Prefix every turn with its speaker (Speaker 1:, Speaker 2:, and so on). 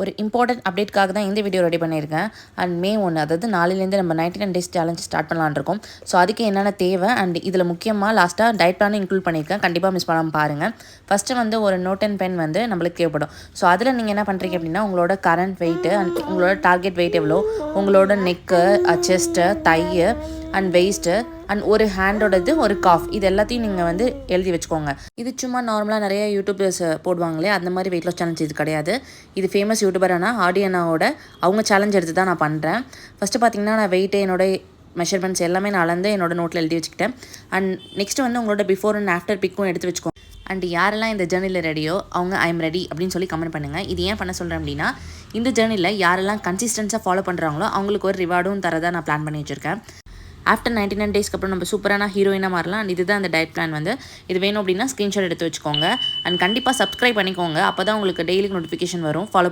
Speaker 1: ஒரு இம்பார்ட்டன்ட் அப்டேட்காக தான் இந்த வீடியோ ரெடி பண்ணியிருக்கேன். அண்ட் May 1 அதாவது நாளையிலேருந்து நம்ம 99 டேஸ் சேலஞ்ச் ஸ்டார்ட் பண்ணலான்னு இருக்கோம். ஸோ அதுக்கு என்னென்ன தேவை அண்ட் இதில் முக்கியமாக லாஸ்ட்டாக டயட் பிளானும் இன்க்ளூட் பண்ணியிருக்கேன். கண்டிப்பாக மிஸ் பண்ணாமல் பாருங்கள். ஃபஸ்ட்டு வந்து ஒரு நோட் அண்ட் பென் வந்து நம்மளுக்கு தேவைப்படும். ஸோ அதில் நீங்கள் என்ன பண்ணுறீங்க அப்படின்னா உங்களோட கரண்ட் வெயிட்டு அண்ட் உங்களோட டார்கெட் வெயிட் எவ்வளோ, உங்களோட neck, chest, thigh and waist and ஒரு ஹேண்டோடது ஒரு காஃப், இது எல்லாத்தையும் நீங்கள் வந்து எழுதி வச்சுக்கோங்க. இது சும்மா நார்மலாக நிறைய யூடியூபர்ஸ் போடுவாங்களே அந்த மாதிரி வெயிட் லாஸ் சேலஞ்ச் இது கிடையாது. இது ஃபேமஸ் யூடியூபரான ஆடியனாவோட அவங்க சேலஞ்ச் எடுத்து தான் நான் பண்ணுறேன். ஃபஸ்ட்டு பார்த்தீங்கன்னா நான் வெயிட்டு என்னோட மெஷர்மெண்ட்ஸ் எல்லாமே நான் அளந்து என்னோட நோட்டில் எழுதி வச்சுக்கிட்டேன். அண்ட் நெக்ஸ்ட்டு வந்து உங்களோட பிஃபோர் அண்ட் ஆஃப்டர் பிக்கும் எடுத்து வச்சுக்கோங்க. அண்ட் யாரெல்லாம் இந்த ஜேர்னியில் ரெடியோ அவங்க ஐ எம் ரெடி அப்படின்னு சொல்லி கமெண்ட் பண்ணுங்கள். இது ஏன் பண்ண சொல்கிறேன் அப்படின்னா இந்த ஜேர்னியில் யாரெல்லாம் கன்சிஸ்டன்ஸாக ஃபாலோ பண்ணுறாங்களோ அவங்களுக்கு ஒரு ரிவார்டும் தரதாக நான் பிளான் பண்ணி வச்சுருக்கேன். ஆஃப்டர் 99 டேஸ்க்கு அப்புறம் நம்ம சூப்பரான ஹீரோயினாக மாறலாம். அண்ட் இதுதான் அந்த டயட் பிளான் வந்து. இது வேணும் அப்படின்னா ஸ்க்ரீன்ஷாட் எடுத்து வச்சுக்கோங்க. அண்ட் கண்டிப்பாக சப்ஸ்கிரைப் பண்ணிக்கோங்க. அப்போ தான் உங்களுக்கு டெய்லி நோட்டிஃபிகேஷன் வரும். ஃபாலோ